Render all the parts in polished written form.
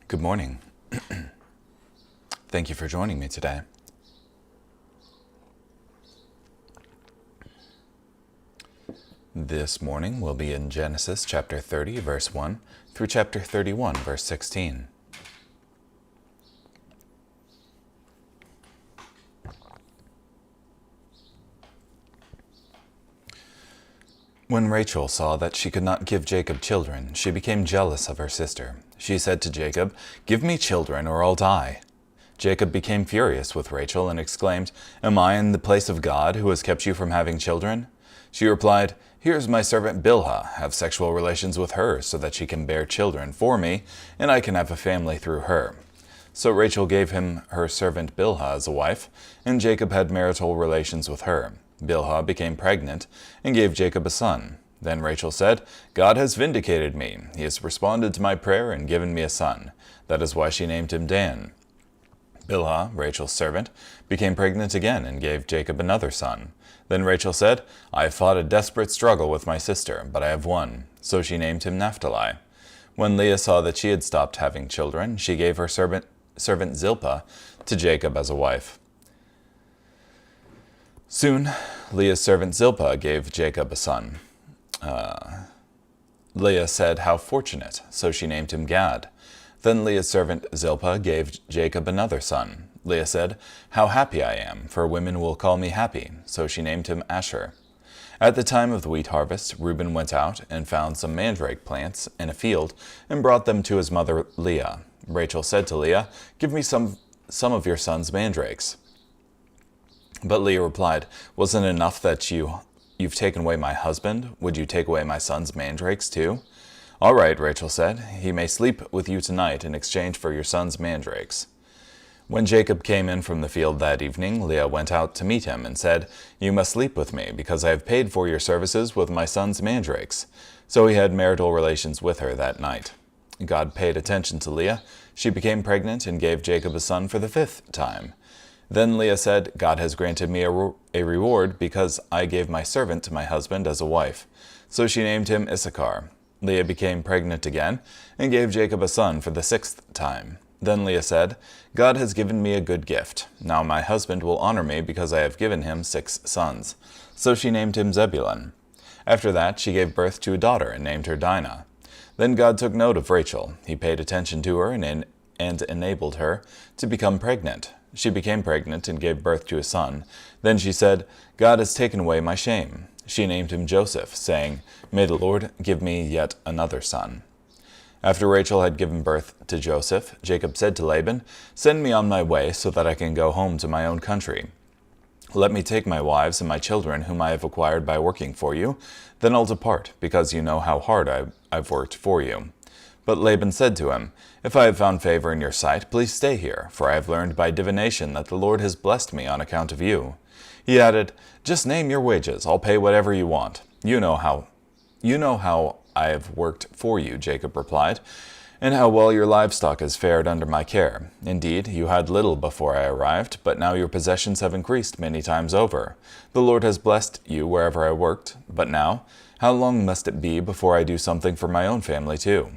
Good morning. Thank you for joining me today. This morning we'll be in Genesis chapter 30, verse 1 through chapter 31, verse 16. When Rachel saw that she could not give Jacob children, she became jealous of her sister. She said to Jacob, "Give me children or I'll die." Jacob became furious with Rachel and exclaimed, "Am I in the place of God who has kept you from having children?" She replied, "Here's my servant Bilhah. Have sexual relations with her so that she can bear children for me, and I can have a family through her." So Rachel gave him her servant Bilhah as a wife, and Jacob had marital relations with her. Bilhah became pregnant and gave Jacob a son. Then Rachel said, "God has vindicated me. He has responded to my prayer and given me a son." That is why she named him Dan. Bilhah, Rachel's servant, became pregnant again and gave Jacob another son. Then Rachel said, "I have fought a desperate struggle with my sister, but I have won." So she named him Naphtali. When Leah saw that she had stopped having children, she gave her servant Zilpah to Jacob as a wife. Soon, Leah's servant Zilpah gave Jacob a son. Leah said, "How fortunate," so she named him Gad. Then Leah's servant Zilpah gave Jacob another son. Leah said, "How happy I am, for women will call me happy," so she named him Asher. At the time of the wheat harvest, Reuben went out and found some mandrake plants in a field and brought them to his mother Leah. Rachel said to Leah, "Give me some of your son's mandrakes." But Leah replied, "Wasn't it enough that you've taken away my husband? Would you take away my son's mandrakes too?" "All right," Rachel said, "he may sleep with you tonight in exchange for your son's mandrakes." When Jacob came in from the field that evening, Leah went out to meet him and said, "You must sleep with me, because I have paid for your services with my son's mandrakes." So he had marital relations with her that night. God paid attention to Leah. She became pregnant and gave Jacob a son for the 5th time. Then Leah said, "God has granted me a reward because I gave my servant to my husband as a wife." So she named him Issachar. Leah became pregnant again and gave Jacob a son for the 6th time. Then Leah said, "God has given me a good gift. Now my husband will honor me because I have given him 6 sons." So she named him Zebulun. After that she gave birth to a daughter and named her Dinah. Then God took note of Rachel. He paid attention to her and enabled her to become pregnant. She became pregnant and gave birth to a son. Then she said, "God has taken away my shame." She named him Joseph, saying, "May the Lord give me yet another son." After Rachel had given birth to Joseph, Jacob said to Laban, "Send me on my way so that I can go home to my own country. Let me take my wives and my children whom I have acquired by working for you. Then I'll depart, because you know how hard I've worked for you." But Laban said to him, "If I have found favor in your sight, please stay here, for I have learned by divination that the Lord has blessed me on account of you." He added, "Just name your wages. I'll pay whatever you want. You know how I have worked for you," Jacob replied, "and how well your livestock has fared under my care. Indeed, you had little before I arrived, but now your possessions have increased many times over. The Lord has blessed you wherever I worked. But now, how long must it be before I do something for my own family too?"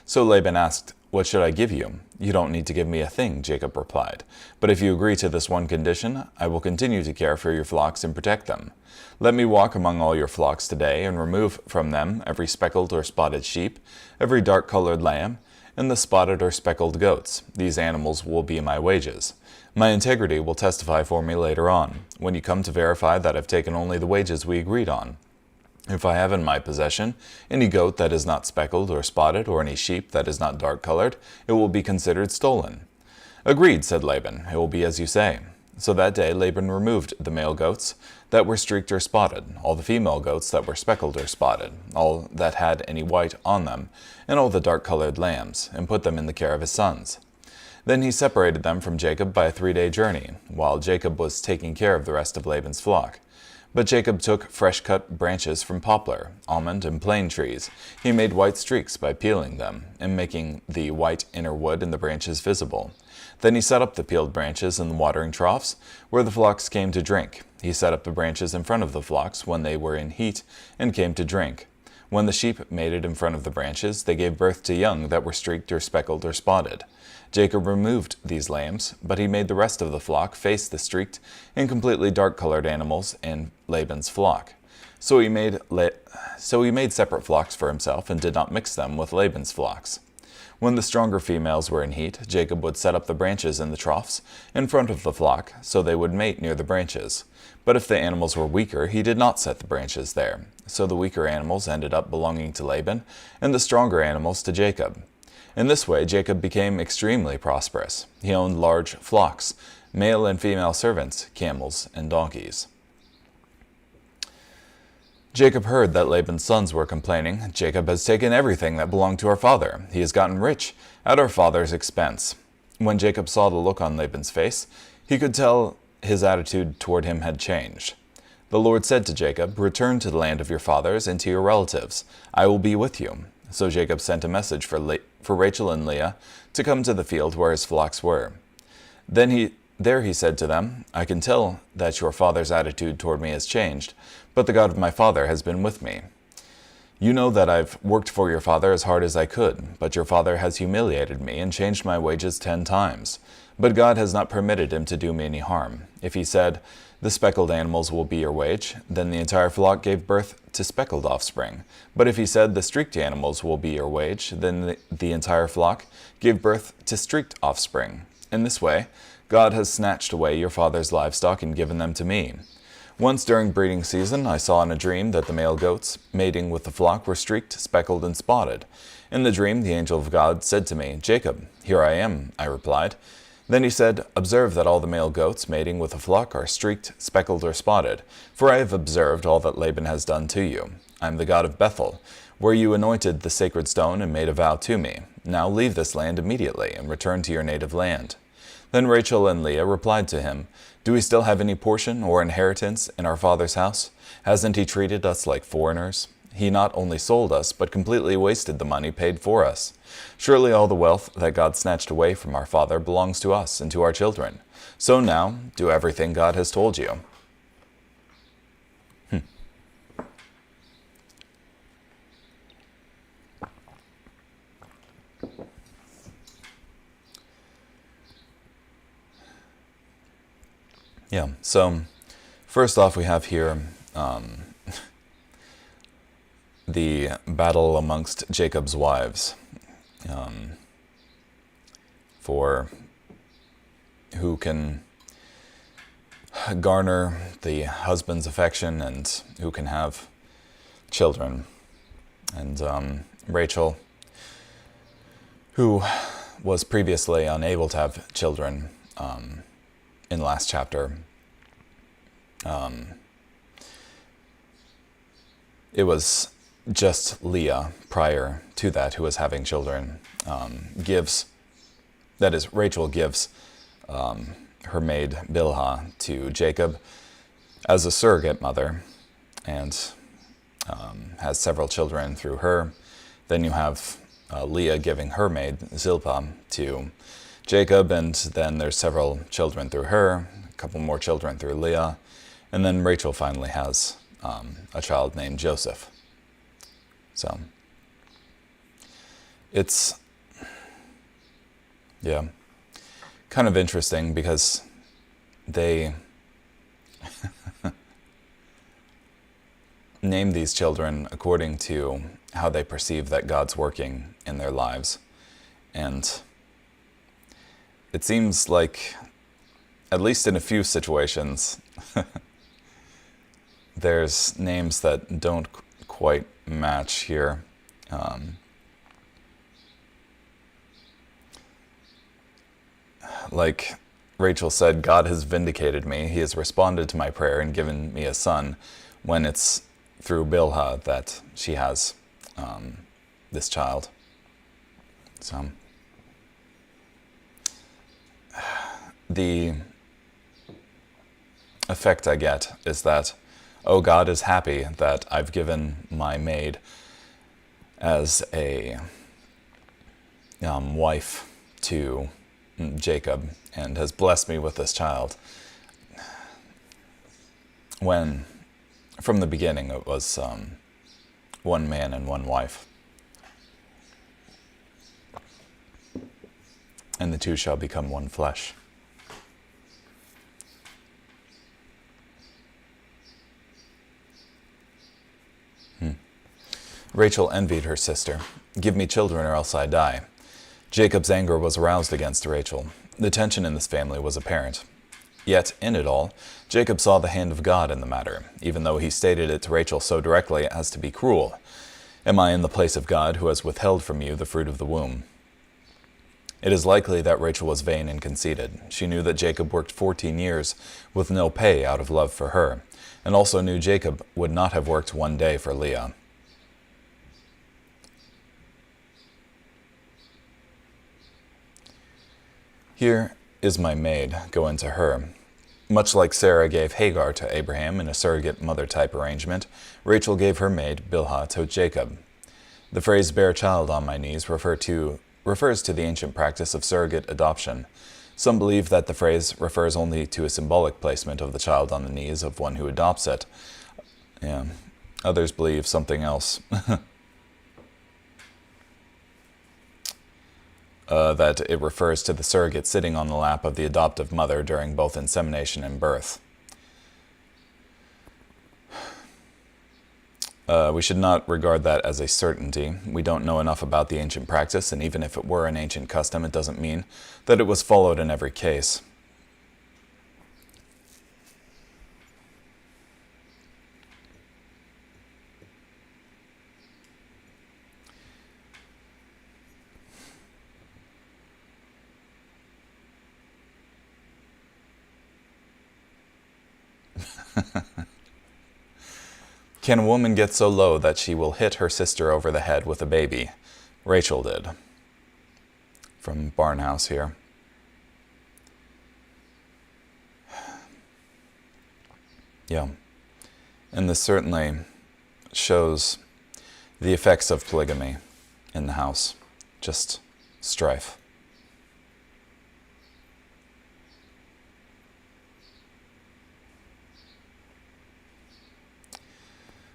So Laban asked, "What should I give you?" "You don't need to give me a thing," Jacob replied. "But if you agree to this one condition, I will continue to care for your flocks and protect them. Let me walk among all your flocks today and remove from them every speckled or spotted sheep, every dark-colored lamb, and the spotted or speckled goats. These animals will be my wages. My integrity will testify for me later on, when you come to verify that I've taken only the wages we agreed on. If I have in my possession any goat that is not speckled or spotted, or any sheep that is not dark-colored, it will be considered stolen." "Agreed," said Laban. "It will be as you say." So that day Laban removed the male goats that were streaked or spotted, all the female goats that were speckled or spotted, all that had any white on them, and all the dark-colored lambs, and put them in the care of his sons. Then he separated them from Jacob by a 3-day journey, while Jacob was taking care of the rest of Laban's flock. But Jacob took fresh-cut branches from poplar, almond, and plane trees. He made white streaks by peeling them, and making the white inner wood in the branches visible. Then he set up the peeled branches in the watering troughs, where the flocks came to drink. He set up the branches in front of the flocks when they were in heat and came to drink. When the sheep mated in front of the branches, they gave birth to young that were streaked or speckled or spotted. Jacob removed these lambs, but he made the rest of the flock face the streaked and completely dark-colored animals in Laban's flock. So he made separate flocks for himself and did not mix them with Laban's flocks. When the stronger females were in heat, Jacob would set up the branches in the troughs in front of the flock, so they would mate near the branches. But if the animals were weaker, he did not set the branches there. So the weaker animals ended up belonging to Laban, and the stronger animals to Jacob. In this way, Jacob became extremely prosperous. He owned large flocks, male and female servants, camels, and donkeys. Jacob heard that Laban's sons were complaining, "Jacob has taken everything that belonged to our father. He has gotten rich at our father's expense." When Jacob saw the look on Laban's face, he could tell his attitude toward him had changed. The Lord said to Jacob, "Return to the land of your fathers and to your relatives. I will be with you." So Jacob sent a message for Rachel and Leah to come to the field where his flocks were. There he said to them, "I can tell that your father's attitude toward me has changed, but the God of my father has been with me. You know that I've worked for your father as hard as I could, but your father has humiliated me and changed my wages 10 times. But God has not permitted him to do me any harm. If he said, 'The speckled animals will be your wage,' then the entire flock gave birth to speckled offspring. But if he said, 'The streaked animals will be your wage,' then the entire flock gave birth to streaked offspring. In this way, God has snatched away your father's livestock and given them to me. Once during breeding season, I saw in a dream that the male goats mating with the flock were streaked, speckled, and spotted. In the dream, the angel of God said to me, 'Jacob.' 'Here I am,' I replied. Then he said, 'Observe that all the male goats mating with the flock are streaked, speckled, or spotted, for I have observed all that Laban has done to you. I am the God of Bethel, where you anointed the sacred stone and made a vow to me. Now leave this land immediately and return to your native land.' Then Rachel and Leah replied to him, 'Do we still have any portion or inheritance in our father's house? Hasn't he treated us like foreigners? He not only sold us, but completely wasted the money paid for us. Surely all the wealth that God snatched away from our father belongs to us and to our children. So now, do everything God has told you.'" Yeah, so first off we have here the battle amongst Jacob's wives for who can garner the husband's affection and who can have children. And Rachel, who was previously unable to have children in the last chapter, it was just Leah prior to that who was having children, Rachel gives her maid Bilhah to Jacob as a surrogate mother, and has several children through her. Then you have Leah giving her maid Zilpah to Jacob, and then there's several children through her, a couple more children through Leah, and then Rachel finally has a child named Joseph. So it's, yeah, kind of interesting because they name these children according to how they perceive that God's working in their lives. And it seems like, at least in a few situations, there's names that don't quite match here. Like Rachel said, God has vindicated me. He has responded to my prayer and given me a son, when it's through Bilhah that she has this child. So the effect I get is that, oh, God is happy that I've given my maid as a wife to Jacob and has blessed me with this child, when from the beginning it was one man and one wife. And the two shall become one flesh. Rachel envied her sister. "Give me children or else I die." Jacob's anger was aroused against Rachel. The tension in this family was apparent. Yet, in it all, Jacob saw the hand of God in the matter, even though he stated it to Rachel so directly as to be cruel. "Am I in the place of God, who has withheld from you the fruit of the womb?" It is likely that Rachel was vain and conceited. She knew that Jacob worked 14 years with no pay out of love for her, and also knew Jacob would not have worked one day for Leah. "Here is my maid, go into her." Much like Sarah gave Hagar to Abraham in a surrogate mother-type arrangement, Rachel gave her maid, Bilhah, to Jacob. The phrase "bear child on my knees" refers to the ancient practice of surrogate adoption. Some believe that the phrase refers only to a symbolic placement of the child on the knees of one who adopts it. Others believe something else. That it refers to the surrogate sitting on the lap of the adoptive mother during both insemination and birth. We should not regard that as a certainty. We don't know enough about the ancient practice, and even if it were an ancient custom, it doesn't mean that it was followed in every case. Can a woman get so low that she will hit her sister over the head with a baby? Rachel did. From Barnhouse here. Yeah. And this certainly shows the effects of polygamy in the house. Just strife.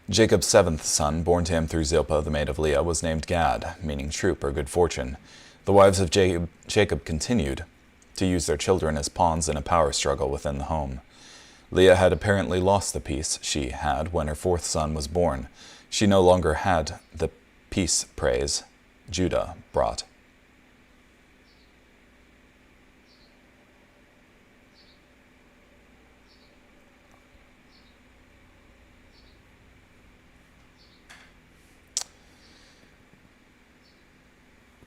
Jacob's seventh son, born to him through Zilpah, the maid of Leah, was named Gad, meaning troop or good fortune. The wives of Jacob continued to use their children as pawns in a power struggle within the home. Leah had apparently lost the peace she had when her fourth son was born. She no longer had the peace praise Judah brought.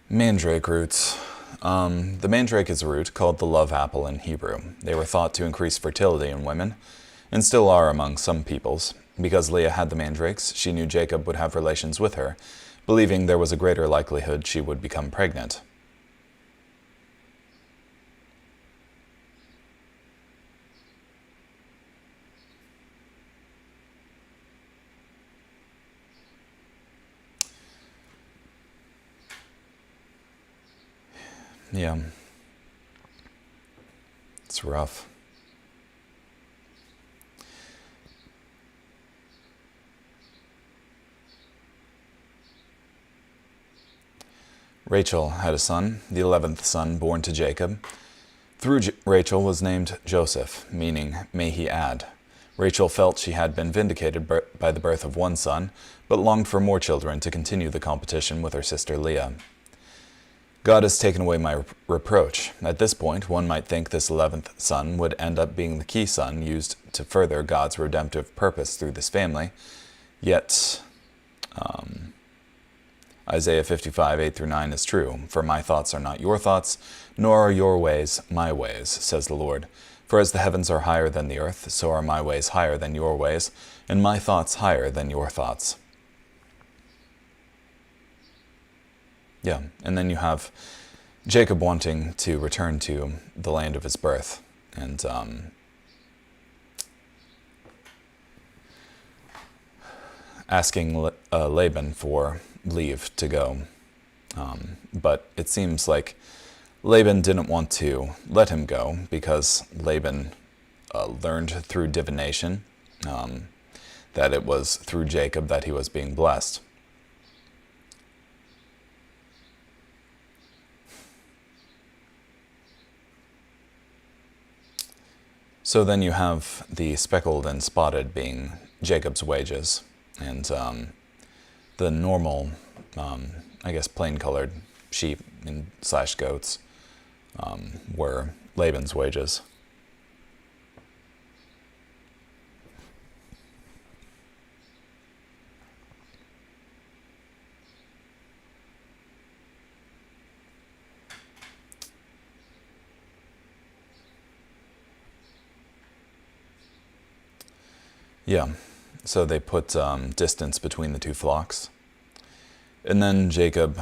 Mandrake roots. The mandrake is a root called the love apple in Hebrew. They were thought to increase fertility in women, and still are among some peoples. Because Leah had the mandrakes, she knew Jacob would have relations with her, believing there was a greater likelihood she would become pregnant. Yeah. It's rough. Rachel had a son, the 11th son born to Jacob. Through Rachel was named Joseph, meaning may he add. Rachel felt she had been vindicated by the birth of one son, but longed for more children to continue the competition with her sister Leah. God has taken away my reproach. At this point, one might think this 11th son would end up being the key son used to further God's redemptive purpose through this family. Yet, Isaiah 55, 8-9 is true. "For my thoughts are not your thoughts, nor are your ways my ways, says the Lord. For as the heavens are higher than the earth, so are my ways higher than your ways, and my thoughts higher than your thoughts." Yeah, and then you have Jacob wanting to return to the land of his birth, and asking Laban for leave to go. But it seems like Laban didn't want to let him go because Laban learned through divination that it was through Jacob that he was being blessed. So then you have the speckled and spotted being Jacob's wages, and the normal, I guess, plain-colored sheep and slash goats were Laban's wages. Yeah, so they put distance between the two flocks. And then Jacob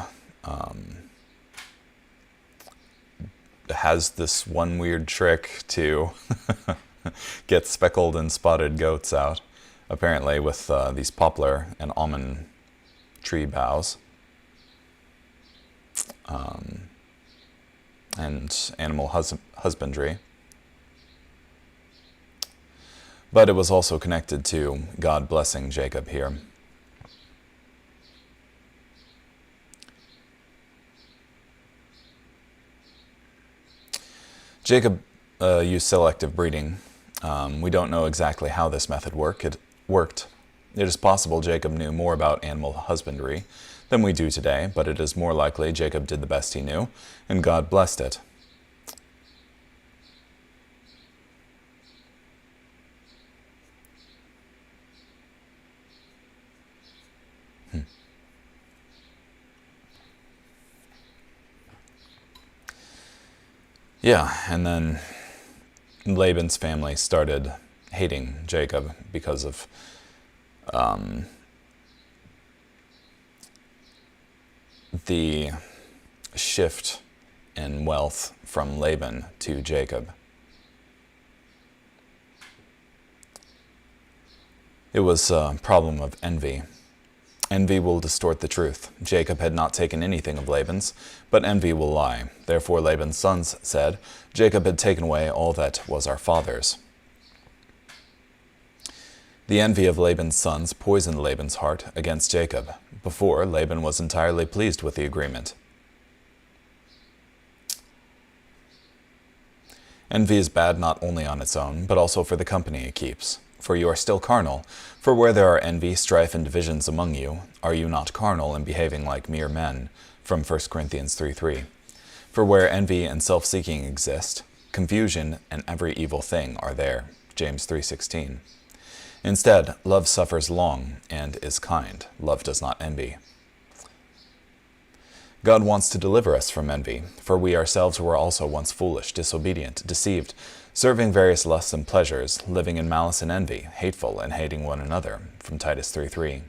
has this one weird trick to get speckled and spotted goats out, apparently with these poplar and almond tree boughs. And animal husbandry. But it was also connected to God blessing Jacob here. Jacob used selective breeding. We don't know exactly how this method worked. It is possible Jacob knew more about animal husbandry than we do today, but it is more likely Jacob did the best he knew, and God blessed it. Yeah, and then Laban's family started hating Jacob because of the shift in wealth from Laban to Jacob. It was a problem of envy. Envy will distort the truth. Jacob had not taken anything of Laban's, but envy will lie. Therefore Laban's sons said, Jacob had taken away all that was our father's. The envy of Laban's sons poisoned Laban's heart against Jacob. Before, Laban was entirely pleased with the agreement. Envy is bad not only on its own, but also for the company it keeps. For you are still carnal. For where there are envy, strife, and divisions among you, are you not carnal and behaving like mere men? From 1 Corinthians 3:3. For where envy and self-seeking exist, confusion and every evil thing are there. James 3:16. Instead, love suffers long and is kind. Love does not envy. God wants to deliver us from envy, for we ourselves were also once foolish, disobedient, deceived, serving various lusts and pleasures, living in malice and envy, hateful and hating one another. From Titus 3:3.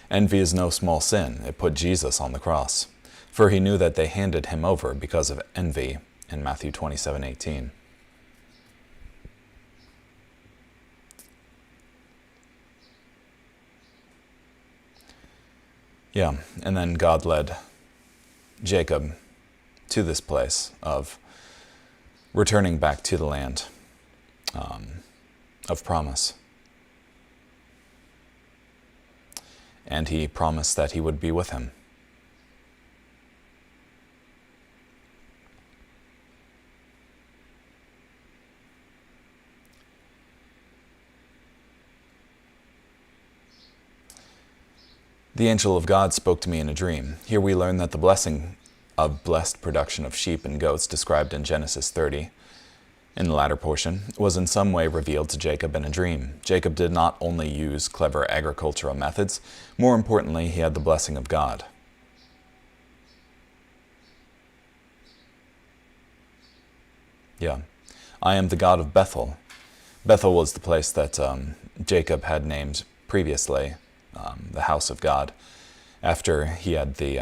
Envy is no small sin. It put Jesus on the cross, for he knew that they handed him over because of envy in Matthew 27:18. Yeah, and then God led Jacob to this place of returning back to the land of promise. And he promised that he would be with him. The angel of God spoke to me in a dream. Here we learn that the blessing of blessed production of sheep and goats described in Genesis 30, in the latter portion, was in some way revealed to Jacob in a dream. Jacob did not only use clever agricultural methods, more importantly, he had the blessing of God. Yeah, I am the God of Bethel. Bethel was the place that Jacob had named previously the house of God, after he had the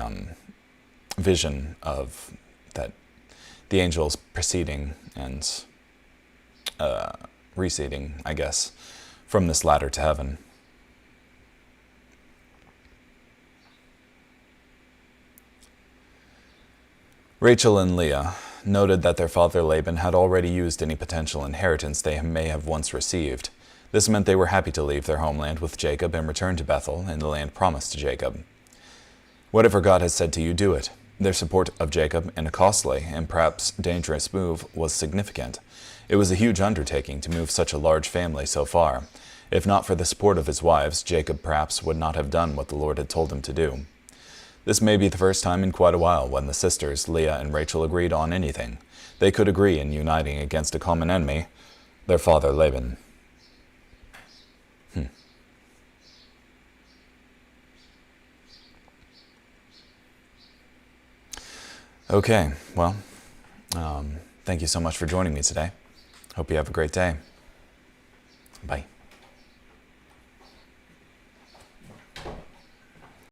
vision of that the angels proceeding and receding, I guess, from this ladder to heaven. Rachel and Leah noted that their father Laban had already used any potential inheritance they may have once received. This meant they were happy to leave their homeland with Jacob and return to Bethel in the land promised to Jacob. Whatever God has said to you, do it. Their support of Jacob in a costly and perhaps dangerous move was significant. It was a huge undertaking to move such a large family so far. If not for the support of his wives, Jacob perhaps would not have done what the Lord had told him to do. This may be the first time in quite a while when the sisters, Leah and Rachel, agreed on anything. They could agree in uniting against a common enemy, their father Laban. Okay, well, thank you so much for joining me today. Hope you have a great day. Bye.